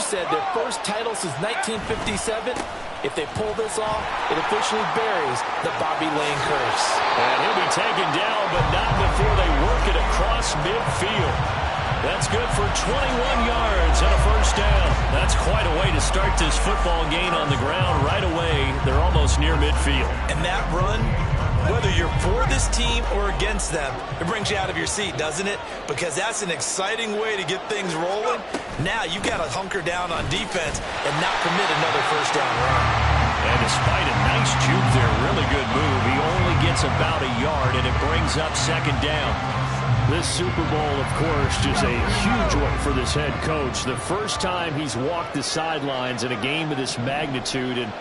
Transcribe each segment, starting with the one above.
said, their first title since 1957. If they pull this off, it officially buries the Bobby Lane curse. And he'll be taken down, but not before they work it across midfield. That's good for 21 yards and a first down. That's quite a way to start this football game on the ground right away. They're almost near midfield. And that run, whether you're for this team or against them, it brings you out of your seat, doesn't it? Because that's an exciting way to get things rolling. Now you've got to hunker down on defense and not permit another first down run. And despite a nice juke there, really good move, he only gets about a yard, and it brings up second down. This Super Bowl, of course, just a huge one for this head coach. The first time he's walked the sidelines in a game of this magnitude, and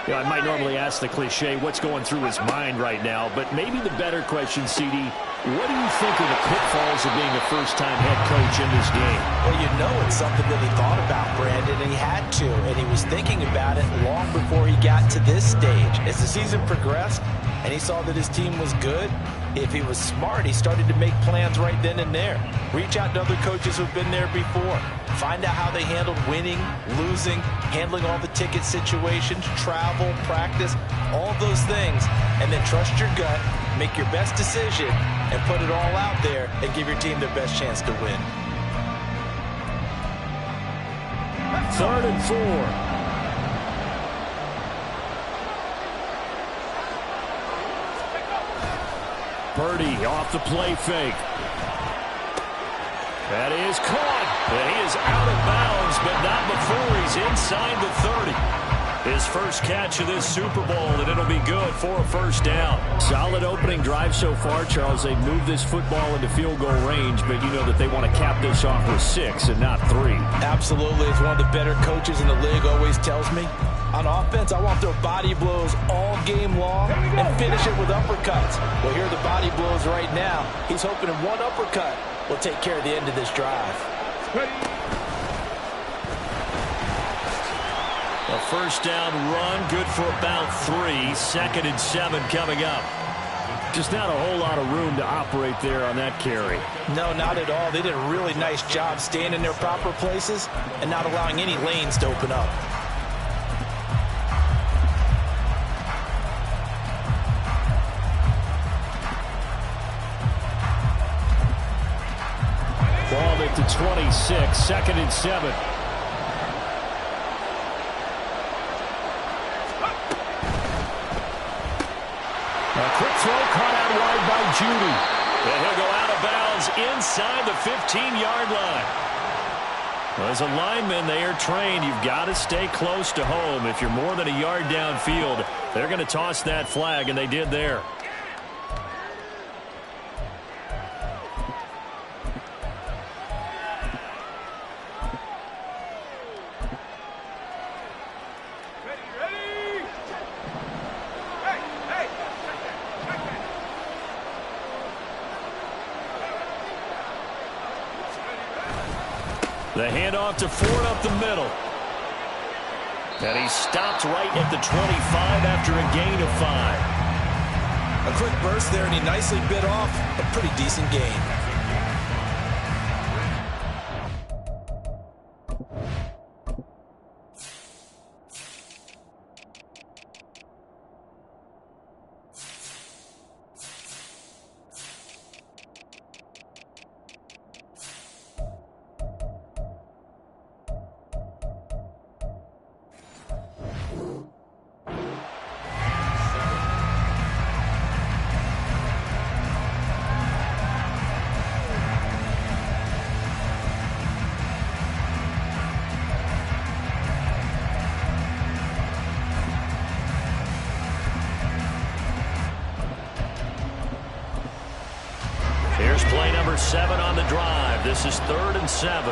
I might normally ask the cliche, what's going through his mind right now? But maybe the better question, CD, what do you think are the pitfalls of being a first-time head coach in this game? Well, you know it's something that he thought about, Brandon, and he had to. And he was thinking about it long before he got to this stage. As the season progressed and he saw that his team was good, if he was smart, he started to make plans right then and there. Reach out to other coaches who've been there before. Find out how they handled winning, losing, handling all the ticket situations, travel, practice, all of those things. And then trust your gut, make your best decision, and put it all out there and give your team their best chance to win. 3rd and 4. Purdy off the play fake. That is caught. And he is out of bounds, but not before he's inside the 30. His first catch of this Super Bowl, and it'll be good for a first down. Solid opening drive so far, Charles. They've moved this football into field goal range, but you know that they want to cap this off with 6 and not 3. Absolutely. As one of the better coaches in the league always tells me, on offense, I want their body blows all game long and finish it with uppercuts. Well, here are the body blows right now. He's hoping in one uppercut will take care of the end of this drive. A first down run, good for about 3. 2nd and 7 coming up. Just not a whole lot of room to operate there on that carry. No, not at all. They did a really nice job staying in their proper places and not allowing any lanes to open up. Ball at the 26, 2nd and 7. A quick throw caught out wide by Judy. And he'll go out of bounds inside the 15-yard line. Well, as a lineman, they are trained. You've got to stay close to home. If you're more than a yard downfield, they're going to toss that flag, and they did there. The handoff to Ford up the middle. And he stopped right at the 25 after a gain of 5. A quick burst there, and he nicely bit off a pretty decent gain. Here's play number 7 on the drive. This is 3rd and 7.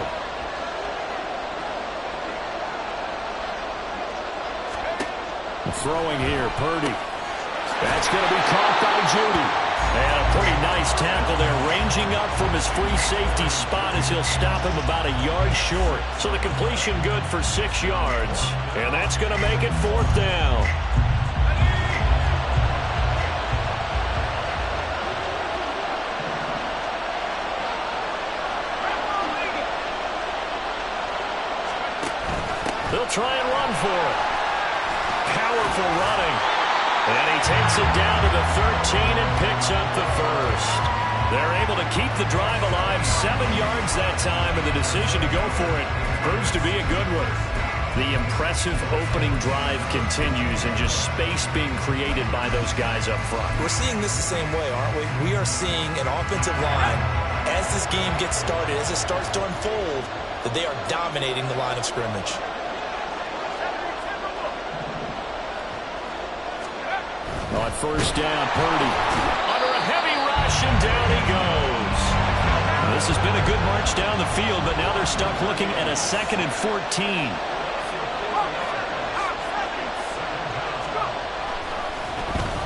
Throwing here, Purdy. That's going to be caught by Judy. And a pretty nice tackle there, ranging up from his free safety spot as he'll stop him about a yard short. So the completion good for 6 yards. And that's going to make it 4th down. They'll try and run for it. Powerful running. And he takes it down to the 13 and picks up the first. They're able to keep the drive alive, 7 yards that time, and the decision to go for it proves to be a good one. The impressive opening drive continues and just space being created by those guys up front. We're seeing this the same way, aren't we? We are seeing an offensive line, as this game gets started, as it starts to unfold, that they are dominating the line of scrimmage. On first down, Purdy under a heavy rush, and down he goes. This has been a good march down the field, but now they're stuck looking at a 2nd and 14.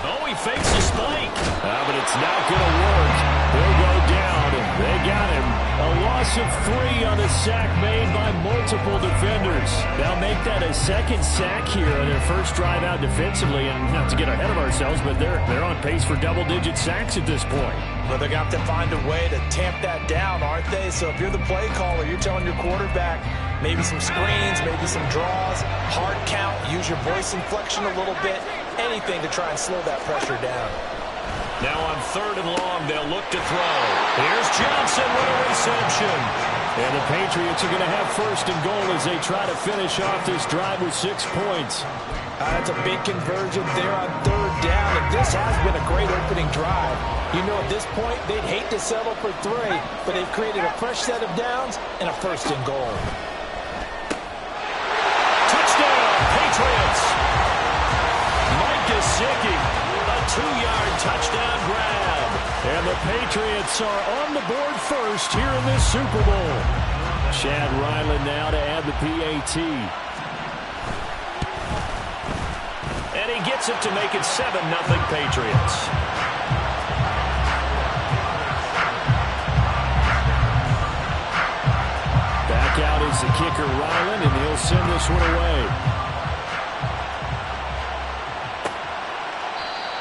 Oh, he fakes a spike. But it's not going to work. He'll go down, and they got him. A loss of 3 on a sack made by multiple defenders. They'll make that a 2nd sack here on their first drive out defensively. And not to get ahead of ourselves, but they're on pace for double-digit sacks at this point. But they're going to have to find a way to tamp that down, aren't they? So if you're the play caller, you're telling your quarterback maybe some screens, maybe some draws, hard count, use your voice inflection a little bit, anything to try and slow that pressure down. Now on 3rd and long, they'll look to throw. Here's Johnson with a reception. And the Patriots are going to have 1st and goal as they try to finish off this drive with 6 points. That's a big conversion there on 3rd down, and this has been a great opening drive. You know, at this point, they'd hate to settle for 3, but they've created a fresh set of downs and a 1st and goal. Touchdown, Patriots! Mike Gesicki, a 2-yard touchdown grab. And the Patriots are on the board first here in this Super Bowl. Chad Ryland now to add the PAT. And he gets it to make it 7-0 Patriots. Back out is the kicker Ryland, and he'll send this one away.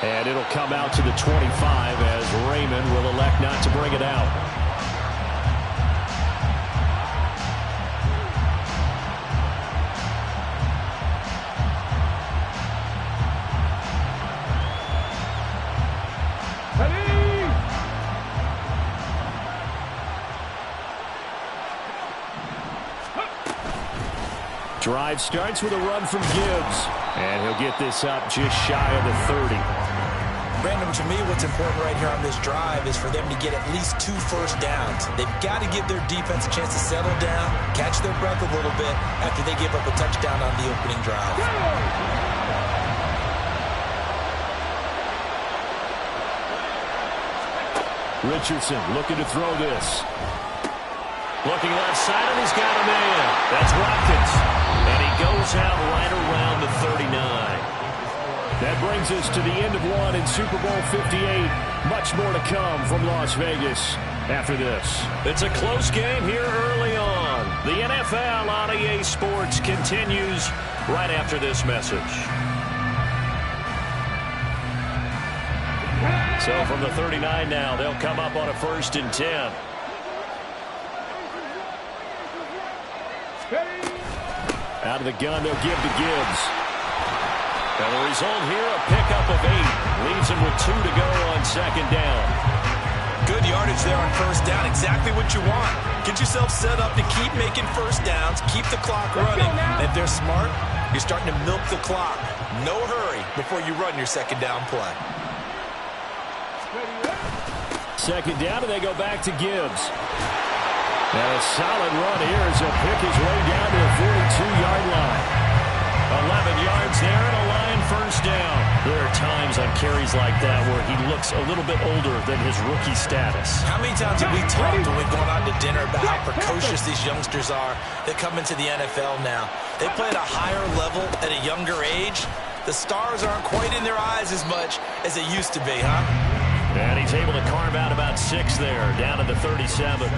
And it'll come out to the 25 as Raymond will elect not to bring it out. Drive starts with a run from Gibbs. And he'll get this up just shy of the 30. Brandon, to me, what's important right here on this drive is for them to get at least 2 first downs. They've got to give their defense a chance to settle down, catch their breath a little bit after they give up a touchdown on the opening drive. Richardson looking to throw this. Looking left side, and he's got a man. That's Watkins. And he goes out right around the 39. That brings us to the end of one in Super Bowl 58. Much more to come from Las Vegas after this. It's a close game here early on. The NFL on EA Sports continues right after this message. So from the 39 now, they'll come up on a 1st and 10. Out of the gun, they'll give to Gibbs. And the result here, a pickup of 8. Leaves him with 2 to go on 2nd down. Good yardage there on 1st down. Exactly what you want. Get yourself set up to keep making 1st downs, keep the clock running. And if they're smart, you're starting to milk the clock. No hurry before you run your 2nd down play. 2nd down, and they go back to Gibbs. And a solid run here as he'll pick his way down to the 42-yard line. 11 yards there and a line 1st down. There are times on carries like that where he looks a little bit older than his rookie status. How many times have we talked when we've gone out to dinner about how precocious these youngsters are that come into the NFL now? They play at a higher level at a younger age. The stars aren't quite in their eyes as much as they used to be, huh? And he's able to carve out about 6 there, down to the 37.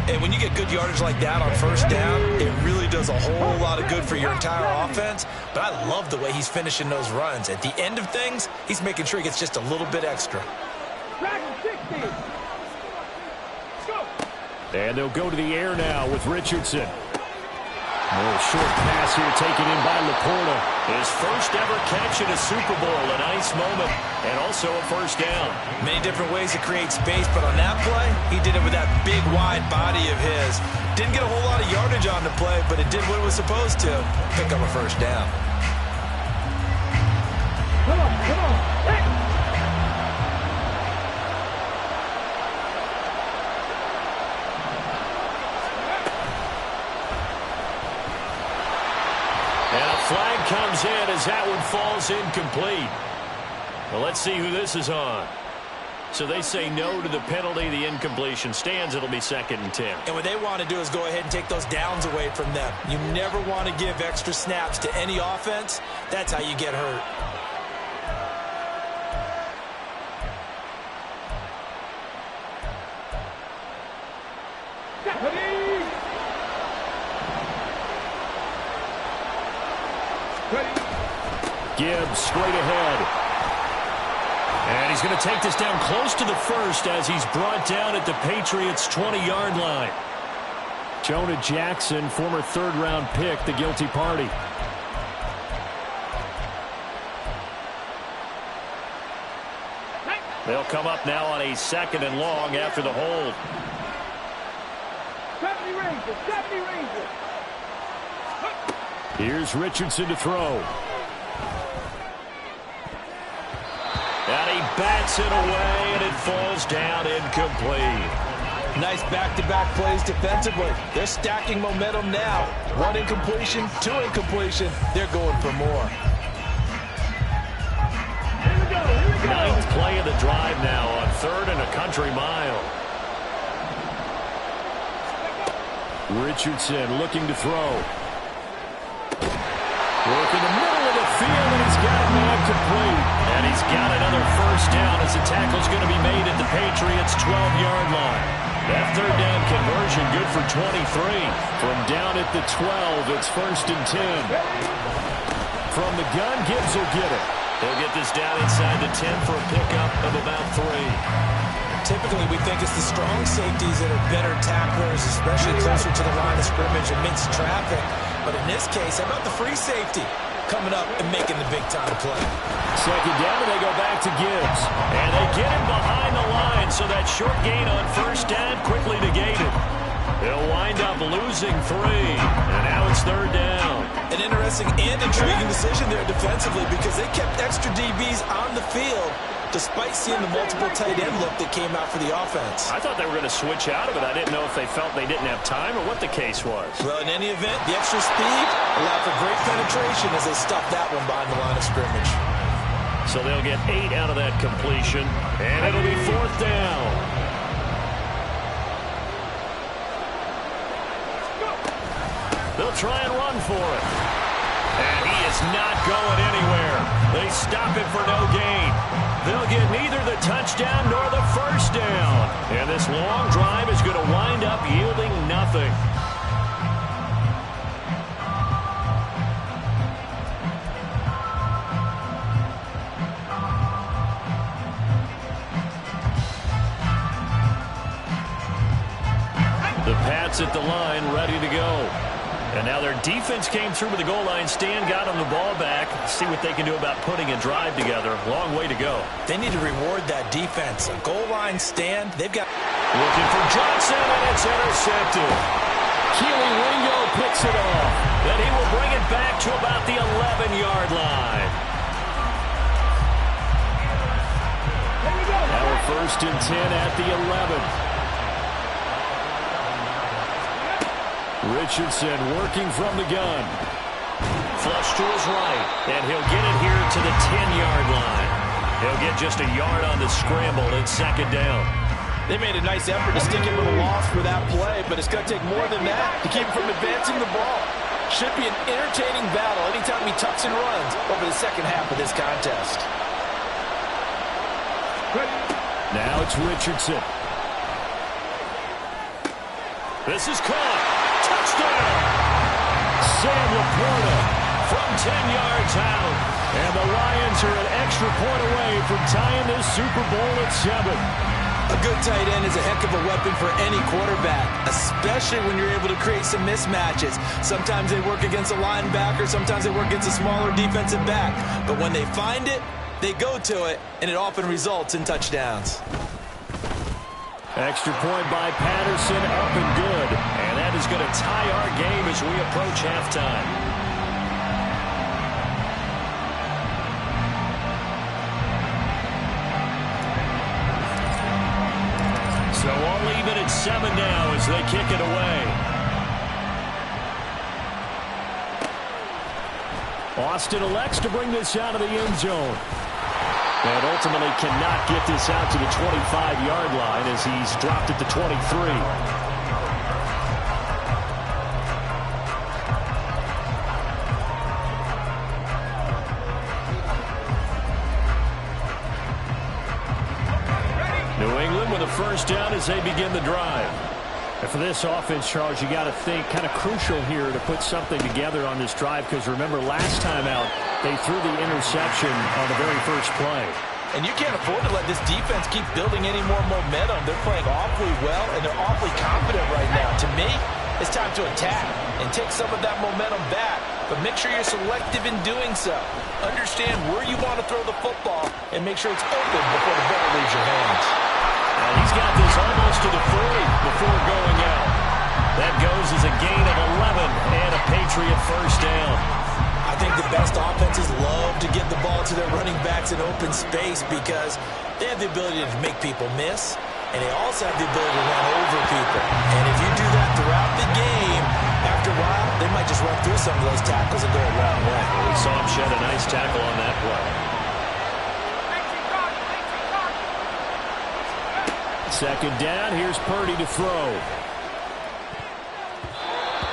And when you get good yardage like that on 1st down, it really does a whole lot of good for your entire offense. But I love the way he's finishing those runs. At the end of things, he's making sure he gets just a little bit extra. And they'll go to the air now with Richardson. A little short pass here taken in by Laporta. His first ever catch in a Super Bowl. A nice moment and also a first down. Many different ways to create space, but on that play, he did it with that big, wide body of his. Didn't get a whole lot of yardage on the play, but it did what it was supposed to. Pick up a first down. Come on, come on. Hey. And a flag comes in as that one falls incomplete. Well, let's see who this is on. So they say no to the penalty. The incompletion stands. It'll be 2nd and 10. And what they want to do is go ahead and take those downs away from them. You never want to give extra snaps to any offense. That's how you get hurt. Gibbs straight ahead. And he's going to take this down close to the first as he's brought down at the Patriots' 20-yard line. Jonah Jackson, former third-round pick, the guilty party. They'll come up now on a 2nd and long after the hold. 70 Rangers, 70 Rangers. Here's Richardson to throw. And he bats it away, and it falls down incomplete. Nice back-to-back plays defensively. They're stacking momentum now. 1 incompletion, 2 incompletion. They're going for more. Here we go, here we go. 9th play of the drive now on 3rd and a country mile. Richardson looking to throw. Work in the middle of the field, and he's got a man complete. And he's got another first down as the tackle's going to be made at the Patriots' 12-yard line. That 3rd down conversion good for 23. From down at the 12, it's 1st and 10. From the gun, Gibbs will get it. He'll get this down inside the 10 for a pickup of about 3. Typically, we think it's the strong safeties that are better tacklers, especially closer to the line of scrimmage amidst traffic. But in this case, how about the free safety coming up and making the big-time play? 2nd down, and they go back to Gibbs. And they get him behind the line, so that short gain on 1st down quickly negated. They'll wind up losing 3, and now it's 3rd down. An interesting and intriguing decision there defensively because they kept extra DBs on the field despite seeing the multiple tight end look that came out for the offense. I thought they were going to switch out of it. I didn't know if they felt they didn't have time or what the case was. Well, in any event, the extra speed allowed for great penetration as they stuffed that one behind the line of scrimmage. So they'll get 8 out of that completion, and it'll be 4th down. They'll try and run for it. And he is not going anywhere. They stop him for no gain. They'll get neither the touchdown nor the first down. And this long drive is going to wind up yielding nothing. The Pats at the line, ready to go. And now their defense came through with the goal line stand, got them the ball back. See what they can do about putting a drive together. Long way to go. They need to reward that defense. A goal line stand, they've got... Looking for Johnson, and it's intercepted. Keely Ringo picks it off. Then he will bring it back to about the 11-yard line. Now a 1st and 10 at the 11. Richardson working from the gun. Flush to his right, and he'll get it here to the 10-yard line. He'll get just a yard on the scramble. It's 2nd down. They made a nice effort to stick him with a loss for that play, but it's going to take more than that to keep him from advancing the ball. Should be an entertaining battle anytime he tucks and runs over the second half of this contest. Now it's Richardson. This is caught. Touchdown! Sam Laporta from 10 yards out. And the Lions are an extra point away from tying this Super Bowl at 7. A good tight end is a heck of a weapon for any quarterback, especially when you're able to create some mismatches. Sometimes they work against a linebacker, sometimes they work against a smaller defensive back. But when they find it, they go to it, and it often results in touchdowns. Extra point by Patterson, up and good. And that is going to tie our game as we approach halftime. So all even at 7 now as they kick it away. Austin elects to bring this out of the end zone. And ultimately cannot get this out to the 25-yard line as he's dropped at the 23. New England with a first down as they begin the drive. And for this offense, Charles, you got to think kind of crucial here to put something together on this drive, because remember last time out they threw the interception on the very first play. And you can't afford to let this defense keep building any more momentum. They're playing awfully well, and they're awfully confident right now. To me, it's time to attack and take some of that momentum back, but make sure you're selective in doing so. Understand where you want to throw the football and make sure it's open before the ball leaves your hands. And he's got this almost to the 40 before going out. That goes as a gain of 11 and a Patriot first down. I think the best offenses love to get the ball to their running backs in open space because they have the ability to make people miss, and they also have the ability to run over people. And if you do that throughout the game, after a while, they might just run through some of those tackles and go a long way. We saw him shed a nice tackle on that play. Second down, here's Purdy to throw.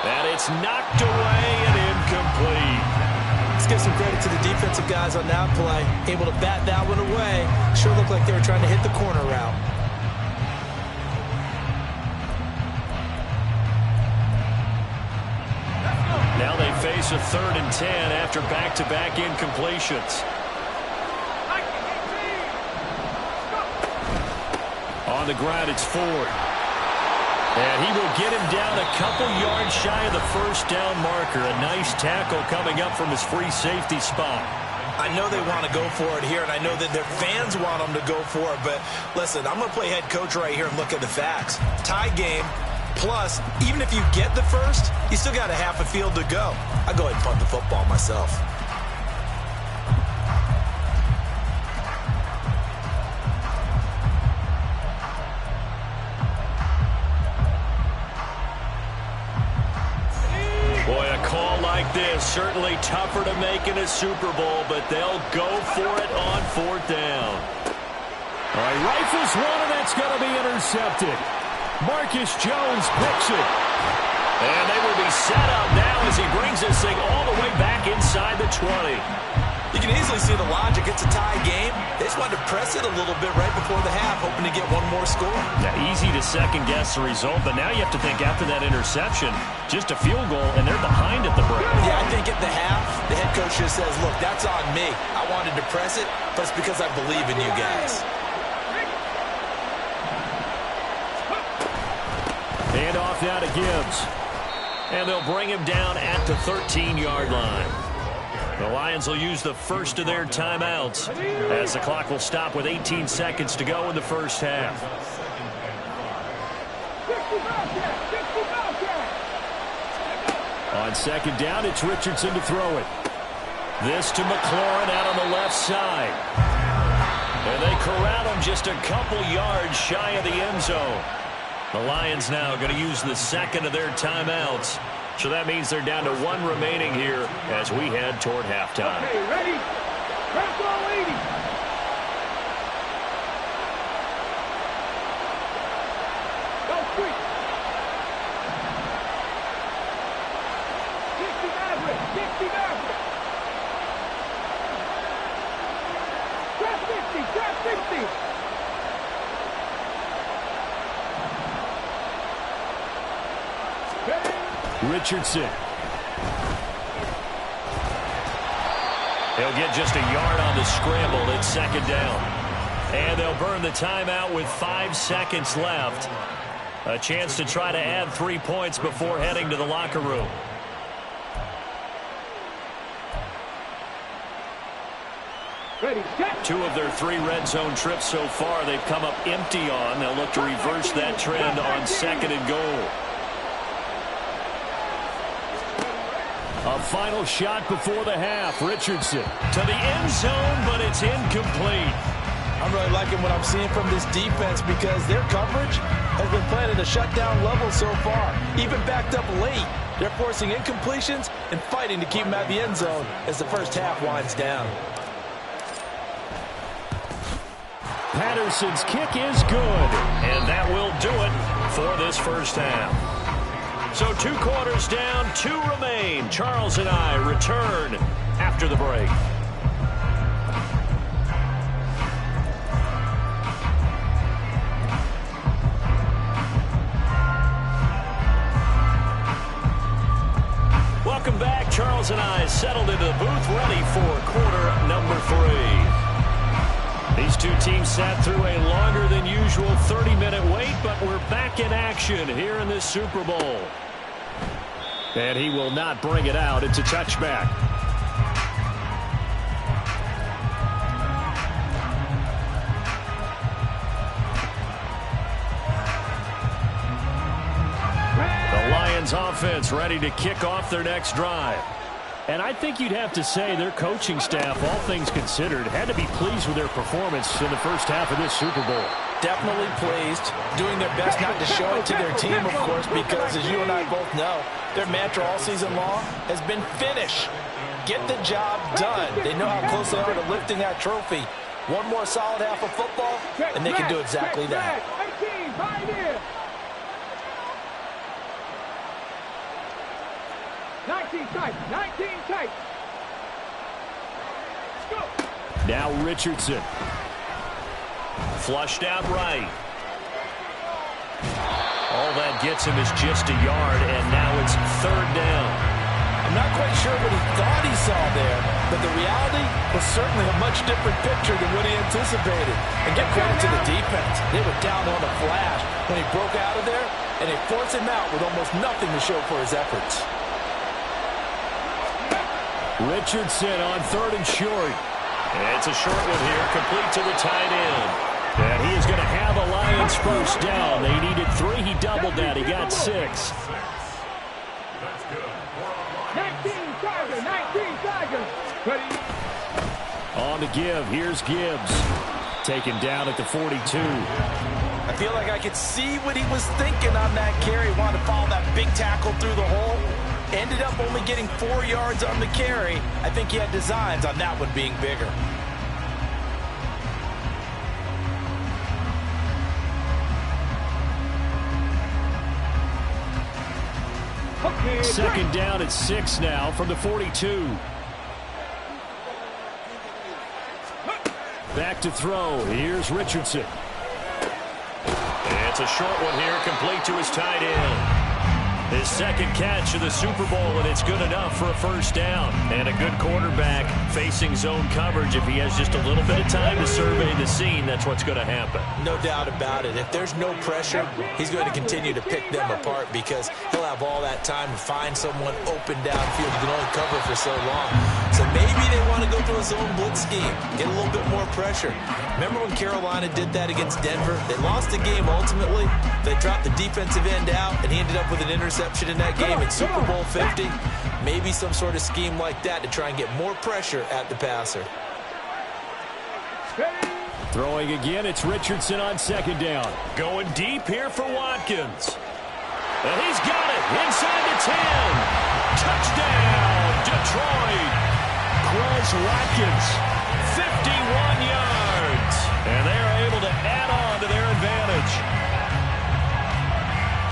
And it's knocked away and incomplete. Let's give some credit to the defensive guys on that play. Able to bat that one away. Sure looked like they were trying to hit the corner route. Now they face a 3rd and 10 after back-to-back incompletions. On the ground, it's Ford. And he will get him down a couple yards shy of the first down marker. A nice tackle coming up from his free safety spot. I know they want to go for it here, and I know that their fans want them to go for it. But listen, I'm going to play head coach right here and look at the facts. Tie game, plus, even if you get the first, you still got a half a field to go. I'll go ahead and punt the football myself. This certainly tougher to make in a Super Bowl, but they'll go for it on 4th down. All right, rifles one, and that's going to be intercepted. Marcus Jones picks it. And they will be set up now as he brings this thing all the way back inside the 20. You can easily see the logic. It's a tie game. They just wanted to press it a little bit right before the half, hoping to get one more score. Yeah, easy to second-guess the result, but now you have to think after that interception, just a field goal, and they're behind at the break. Yeah, I think at the half, the head coach just says, look, that's on me. I wanted to press it, but it's because I believe in you guys. Hand off now to Gibbs. And they'll bring him down at the 13-yard line. The Lions will use the first of their timeouts as the clock will stop with 18 seconds to go in the first half. On second down, it's Richardson to throw it. This to McLaurin out on the left side. And they corral him just a couple yards shy of the end zone. The Lions now going to use the second of their timeouts. So that means they're down to one remaining here as we head toward halftime. Okay, ready? Press all 80. Go quick. 60 average. 60 average. Trap 50. Trap 50. Richardson. He'll get just a yard on the scramble. It's second down. And they'll burn the timeout with 5 seconds left. A chance to try to add 3 points before heading to the locker room. Ready, set. 2 of their 3 red zone trips so far they've come up empty on. They'll look to reverse that trend on 2nd and goal. A final shot before the half. Richardson to the end zone, but it's incomplete. I'm really liking what I'm seeing from this defense because their coverage has been playing at a shutdown level so far. Even backed up late, they're forcing incompletions and fighting to keep them out of the end zone as the first half winds down. Patterson's kick is good, and that will do it for this first half. So 2 quarters down, 2 remain. Charles and I return after the break. Welcome back. Charles and I settled into the booth, ready for quarter number 3. These 2 teams sat through a longer than usual 30-minute wait, but we're back in action here in this Super Bowl. And he will not bring it out. It's a touchback. The Lions offense ready to kick off their next drive. And I think you'd have to say their coaching staff, all things considered, had to be pleased with their performance in the first half of this Super Bowl. Definitely pleased, doing their best not to show it to their team, of course, because as you and I both know, their mantra all season long has been finish. Get the job done. They know how close they are to lifting that trophy. One more solid half of football, and they can do exactly that. 18, right here. 19 tight, 19 tight. Go. Now Richardson. Flushed out right. All that gets him is just a yard, and now it's 3rd down. I'm not quite sure what he thought he saw there, but the reality was certainly a much different picture than what he anticipated. And give credit to the defense. They were down on a flash when he broke out of there, and they forced him out with almost nothing to show for his efforts. Richardson on 3rd and short. And it's a short one here, complete to the tight end. And he is going to have a Lions first down. They needed 3. He doubled that. He got 6. 19 Tigers, 19 Tigers. Ready. On to give. Here's Gibbs. Taken down at the 42. I feel like I could see what he was thinking on that carry. Wanted to follow that big tackle through the hole. Ended up only getting 4 yards on the carry. I think he had designs on that one being bigger. Okay, 2nd down at 6 now from the 42. Back to throw. Here's Richardson. It's a short one here, complete to his tight end. His 2nd catch of the Super Bowl, and it's good enough for a first down. And a good quarterback facing zone coverage. If he has just a little bit of time to survey the scene, that's what's going to happen. No doubt about it. If there's no pressure, he's going to continue to pick them apart because he'll have all that time to find someone open downfield. You can only cover for so long. So maybe they want to go to a zone blitz scheme, get a little bit more pressure. Remember when Carolina did that against Denver? They lost the game ultimately. They dropped the defensive end out, and he ended up with an interception in that game in Super Bowl 50. Maybe some sort of scheme like that to try and get more pressure at the passer. Throwing again, it's Richardson on 2nd down. Going deep here for Watkins. And he's got it inside the 10. Touchdown, Detroit. Quez Watkins, 51 yards. And they are able to add on to their advantage.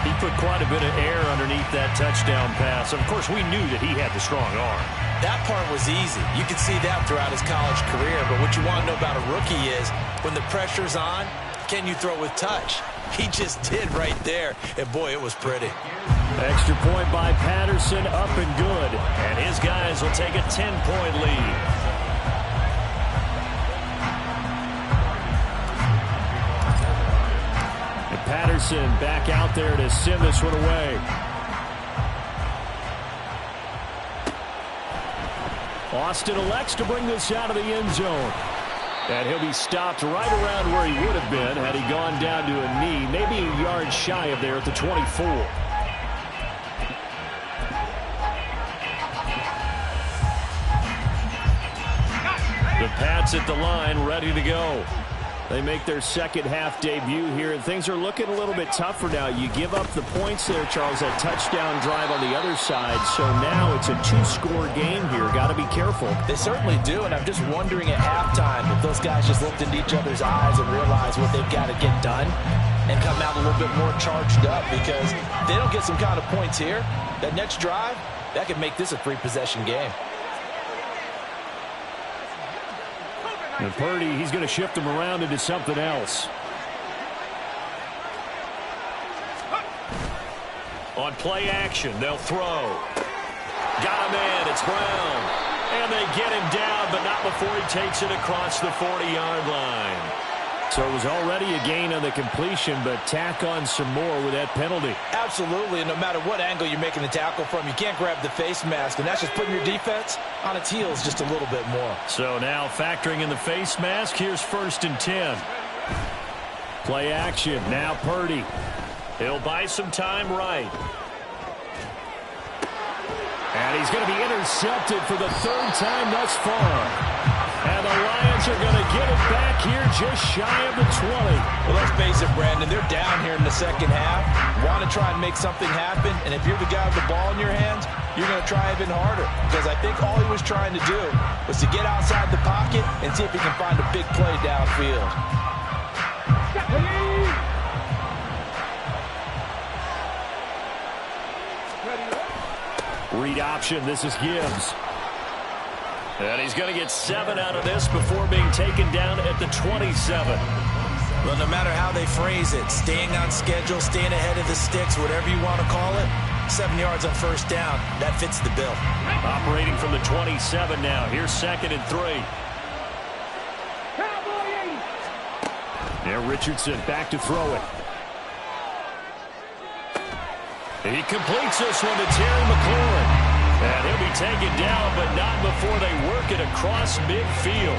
He put quite a bit of air underneath that touchdown pass. Of course, we knew that he had the strong arm. That part was easy. You could see that throughout his college career. But what you want to know about a rookie is when the pressure's on, can you throw with touch? He just did right there. And, boy, it was pretty. Extra point by Patterson, up and good. And his guys will take a 10-point lead. Patterson back out there to send this one away. Austin elects to bring this out of the end zone. And he'll be stopped right around where he would have been had he gone down to a knee, maybe a yard shy of there at the 24. The Pats at the line, ready to go. They make their second half debut here, and things are looking a little bit tougher now. You give up the points there, Charles, that touchdown drive on the other side. So now it's a two-score game here. Got to be careful. They certainly do, and I'm just wondering at halftime if those guys just looked into each other's eyes and realized what they've got to get done and come out a little bit more charged up, because if they don't get some kind of points here, that next drive, that could make this a three-possession game. And Purdy, he's going to shift them around into something else. On play action, they'll throw. Got him in, it's Brown. And they get him down, but not before he takes it across the 40-yard line. So it was already a gain on the completion, but tack on some more with that penalty. Absolutely, and no matter what angle you're making the tackle from, you can't grab the face mask, and that's just putting your defense on its heels just a little bit more. So now factoring in the face mask, here's 1st and 10. Play action, now Purdy. He'll buy some time right. And he's going to be intercepted for the 3rd time thus far. And the Lions are going to get it back here just shy of the 20. Well, let's face it, Brandon, they're down here in the second half. Want to try and make something happen, and if you're the guy with the ball in your hands, you're going to try even harder, because I think all he was trying to do was to get outside the pocket and see if he can find a big play downfield. Read option, this is Gibbs. And he's going to get 7 out of this before being taken down at the 27. Well, no matter how they phrase it, staying on schedule, staying ahead of the sticks, whatever you want to call it, 7 yards on 1st down, that fits the bill. Operating from the 27 now. Here's 2nd and 3. Now Richardson back to throw it. He completes this one to Terry McLaurin. And he'll be taken down, but not before they work it across midfield.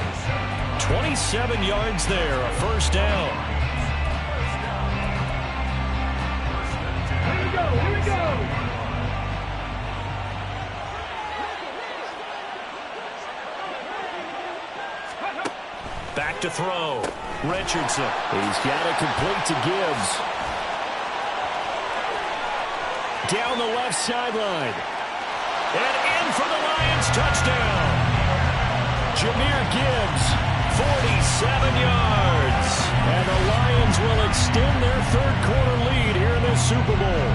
27 yards there, a 1st down. Here we go, here we go. Back to throw. Richardson. He's got it complete to Gibbs. Down the left sideline. And in for the Lions, touchdown. Jahmyr Gibbs, 47 yards. And the Lions will extend their 3rd quarter lead here in this Super Bowl.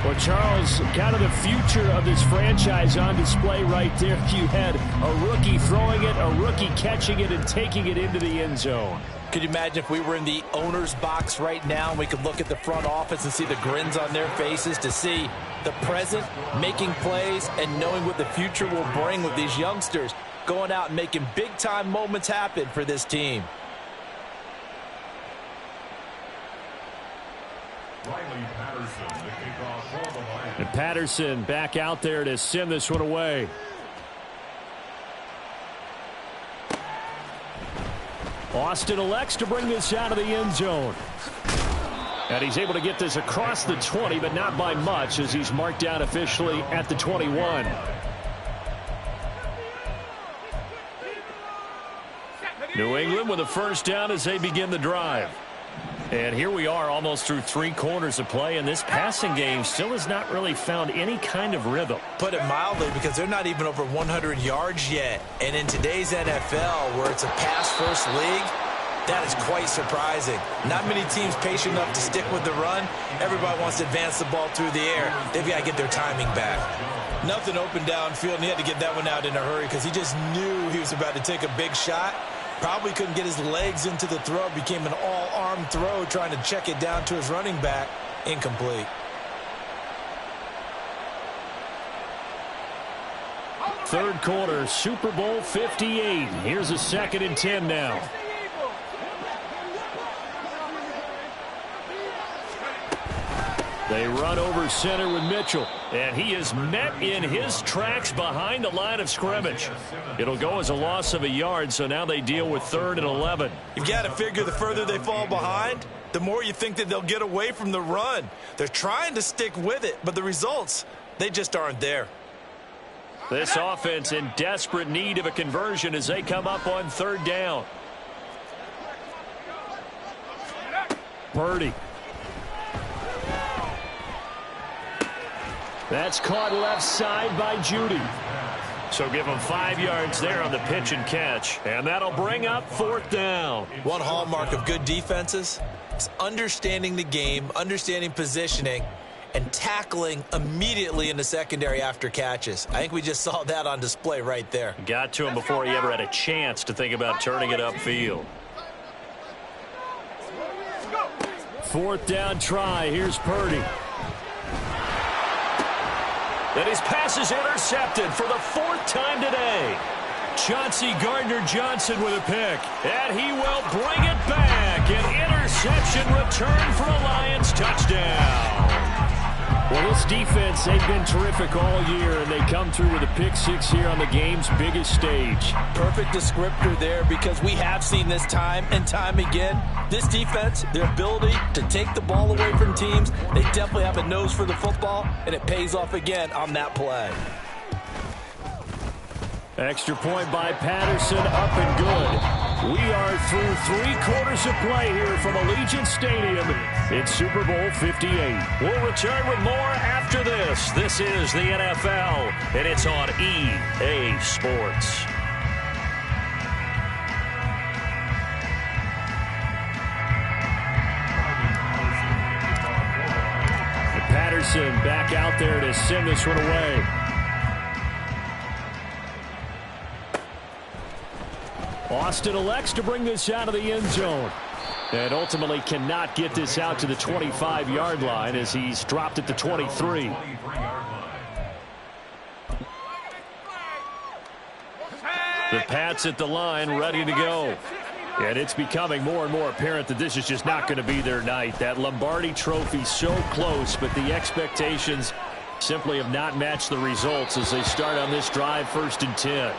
Well, Charles, kind of the future of this franchise on display right there. You had a rookie throwing it, a rookie catching it, and taking it into the end zone. Could you imagine if we were in the owner's box right now and we could look at the front office and see the grins on their faces, to see the present making plays and knowing what the future will bring with these youngsters going out and making big-time moments happen for this team. And Patterson back out there to send this one away. Austin elects to bring this out of the end zone. And he's able to get this across the 20, but not by much, as he's marked down officially at the 21. New England with a 1st down as they begin the drive. And here we are almost through 3 quarters of play, and this passing game still has not really found any kind of rhythm. Put it mildly, because they're not even over 100 yards yet. And in today's NFL, where it's a pass-first league, that is quite surprising. Not many teams patient enough to stick with the run. Everybody wants to advance the ball through the air. They've got to get their timing back. Nothing open downfield, and he had to get that one out in a hurry because he just knew he was about to take a big shot. Probably couldn't get his legs into the throw. Became an all-arm throw, trying to check it down to his running back. Incomplete. Third quarter, Super Bowl 58. Here's a 2nd and 10 now. They run over center with Mitchell, and he is met in his tracks behind the line of scrimmage. It'll go as a loss of a yard, so now they deal with 3rd and 11. You've got to figure the further they fall behind, the more you think that they'll get away from the run. They're trying to stick with it, but the results, they just aren't there. This offense in desperate need of a conversion as they come up on 3rd down. Purdy. That's caught left side by Judy. So give him 5 yards there on the pitch and catch. And that'll bring up 4th down. One hallmark of good defenses is understanding the game, understanding positioning, and tackling immediately in the secondary after catches. I think we just saw that on display right there. Got to him before he ever had a chance to think about turning it upfield. 4th down try. Here's Purdy. And his pass is intercepted for the 4th time today. Chauncey Gardner-Johnson with a pick. And he will bring it back. An interception return for a Lions touchdown. Well, this defense, they've been terrific all year, and they come through with a pick 6 here on the game's biggest stage. Perfect descriptor there, because we have seen this time and time again. This defense, their ability to take the ball away from teams, they definitely have a nose for the football, and it pays off again on that play. Extra point by Patterson, up and good. We are through 3 quarters of play here from Allegiant Stadium in Super Bowl 58. We'll return with more after this. This is the NFL, and it's on EA Sports. And Patterson back out there to send this one away. Austin elects to bring this out of the end zone. And ultimately cannot get this out to the 25-yard line as he's dropped at the 23. The Pats at the line, ready to go. And it's becoming more and more apparent that this is just not going to be their night. That Lombardi trophy so close, but the expectations simply have not matched the results as they start on this drive, 1st and 10.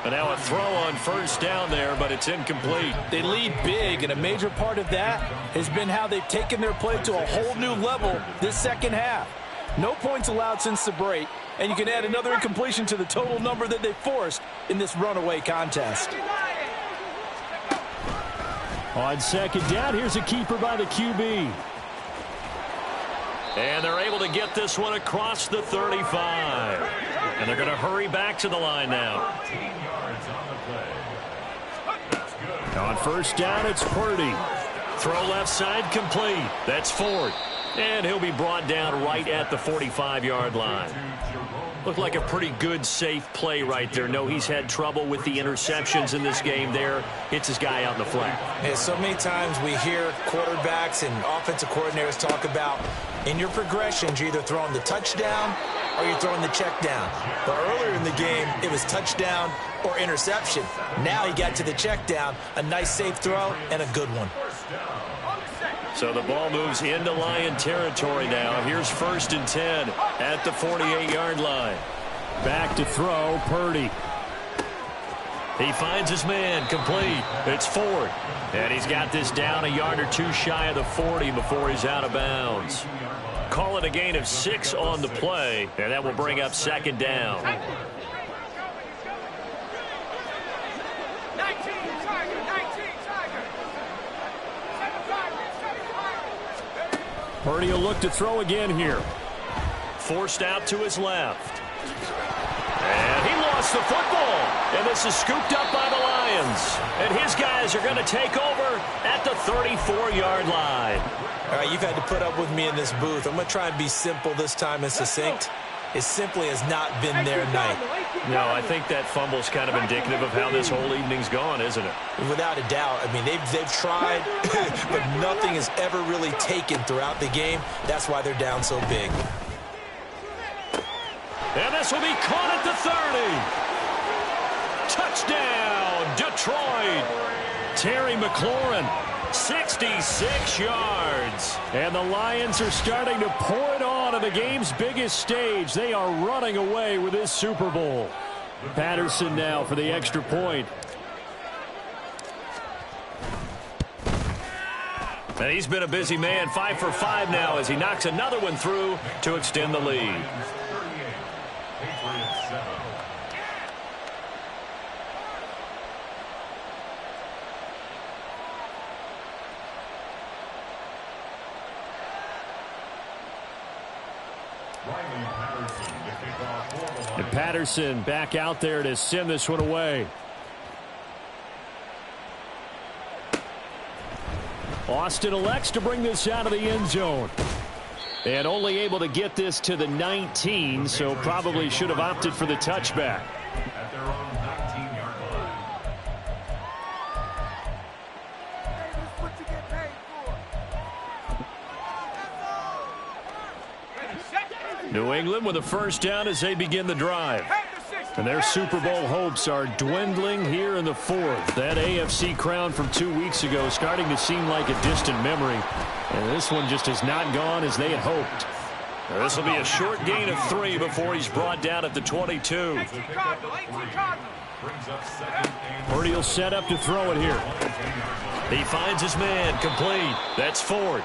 And now a throw on 1st down there, but it's incomplete. They lead big, and a major part of that has been how they've taken their play to a whole new level this second half. No points allowed since the break, and you can add another incompletion to the total number that they forced in this runaway contest. On 2nd down, here's a keeper by the QB. And they're able to get this one across the 35. And they're going to hurry back to the line now. On 1st down, it's Purdy. Throw left side complete. That's Ford. And he'll be brought down right at the 45-yard line. Looked like a pretty good, safe play right there. No, he's had trouble with the interceptions in this game there. Hits his guy out in the flat. Yeah, so many times we hear quarterbacks and offensive coordinators talk about in your progressions, you're either throwing the touchdown or you're throwing the check down. But earlier in the game, it was touchdown or interception. Now he got to the check down, a nice safe throw, and a good one. So the ball moves into Lion territory now. Here's 1st and 10 at the 48-yard line. Back to throw, Purdy. He finds his man, complete. It's Ford. And he's got this down a yard or 2 shy of the 40 before he's out of bounds. Call it a gain of 6 on the play, and that will bring up 2nd down. Purdy will look to throw again here. Forced out to his left. And he lost the football. And this is scooped up by the Lions. And his guys are going to take over at the 34-yard line. All right, you've had to put up with me in this booth. I'm going to try and be simple this time and succinct. It simply has not been their night. No, I think that fumble's kind of indicative of how this whole evening's gone, isn't it? Without a doubt. I mean, they've tried, but nothing has ever really taken throughout the game. That's why they're down so big. And this will be caught at the 30. Touchdown, Detroit. Terry McLaurin 66 yards. And the Lions are starting to pour it on the game's biggest stage. They are running away with this Super Bowl. Patterson now for the extra point. And he's been a busy man, 5 for 5 now as he knocks another one through to extend the lead. And Patterson back out there to send this one away. Austin elects to bring this out of the end zone. And only able to get this to the 19, so probably should have opted for the touchback. At their own 19-yard line. New England with a first down as they begin the drive. And their Super Bowl hopes are dwindling here in the fourth. That AFC crown from 2 weeks ago starting to seem like a distant memory. And this one just has not gone as they had hoped. This will be a short gain of 3 before he's brought down at the 22. Purdy will set up to throw it here. He finds his man, complete. That's Ford.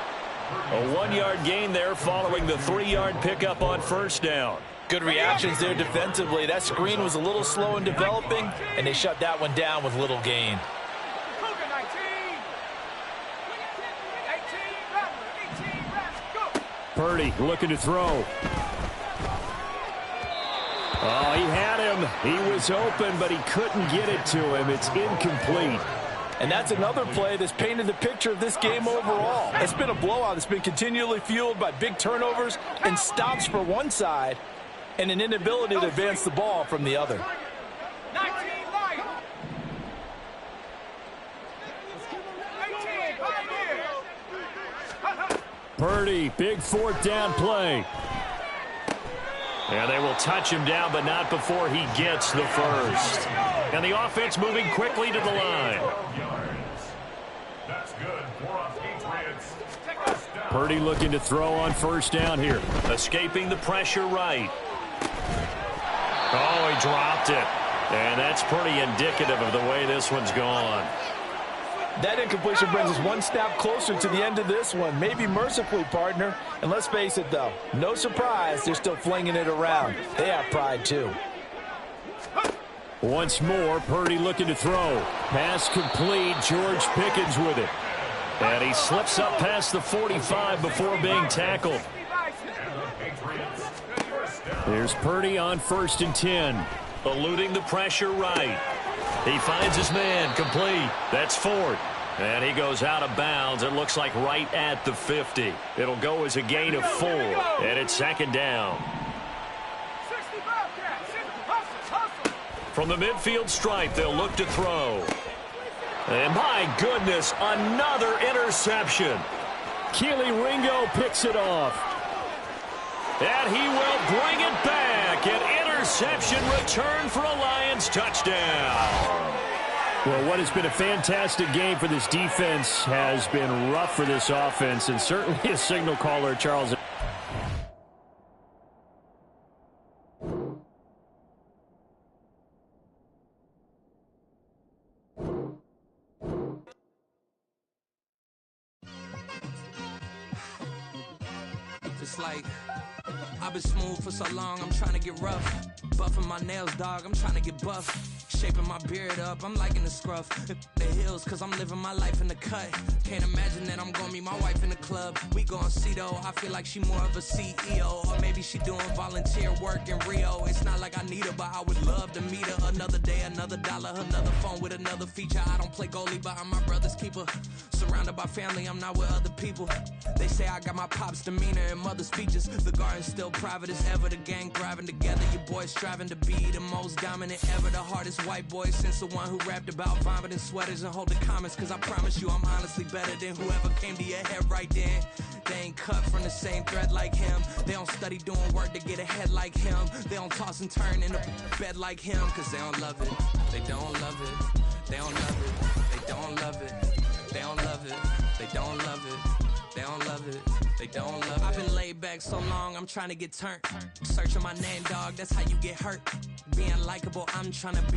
A 1-yard gain there following the 3-yard pickup on first down. Good reactions there defensively. That screen was a little slow in developing, and they shut that one down with little gain. Purdy looking to throw. Oh, he had him. He was open, but he couldn't get it to him. It's incomplete. And that's another play that's painted the picture of this game overall. It's been a blowout. It's been continually fueled by big turnovers and stops for one side and an inability to advance the ball from the other. Purdy, big fourth down play. And they will touch him down, but not before he gets the first. And the offense moving quickly to the line. That's good for the Patriots. Purdy looking to throw on first down here. Escaping the pressure right. Oh, he dropped it. And that's pretty indicative of the way this one's gone. That incompletion brings us one step closer to the end of this one. Maybe mercifully, partner. And let's face it, though. No surprise, they're still flinging it around. They have pride, too. Once more, Purdy looking to throw. Pass complete. George Pickens with it. And he slips up past the 45 before being tackled. Here's Purdy on 1st and 10. Eluding the pressure right. He finds his man, complete. That's Ford. And he goes out of bounds. It looks like right at the 50. It'll go as a gain of 4. And it's 2nd down. From the midfield stripe, they'll look to throw. And my goodness, another interception. Keely Ringo picks it off. And he will bring it back. An interception return for a Lions touchdown. Well, what has been a fantastic game for this defense has been rough for this offense, and certainly a signal caller, Charles. Just like I've been smooth for so long, I'm trying to get rough. Buffing my nails, dog, I'm trying to get buff. Shaping my beard up, I'm liking the scruff. The hills, cause I'm living my life in the cut. Can't imagine that I'm gonna meet my wife in the club. We gon' see though, I feel like she more of a CEO. Or maybe she doing volunteer work in Rio. It's not like I need her, but I would love to meet her. Another day, another dollar, another phone with another feature. I don't play goalie, but I'm my brother's keeper. Surrounded by family, I'm not with other people. They say I got my pop's demeanor and mother's features. The garden's still private as ever, the gang thriving together. Your boys striving to be the most dominant ever. The hardest white boy since the one who rapped about vomiting sweaters and holding comments. Cause I promise you I'm honestly better than whoever came to your head right then. They ain't cut from the same thread like him. They don't study doing work to get ahead like him. They don't toss and turn in the bed like him. Cause they don't love it, they don't love it. They don't love it, they don't love it. They don't love it, they They don't love it. They don't love it. They don't love it. I've been laid back so long, I'm trying to get turned. Searching my name, dog, that's how you get hurt. Being likable, I'm trying to be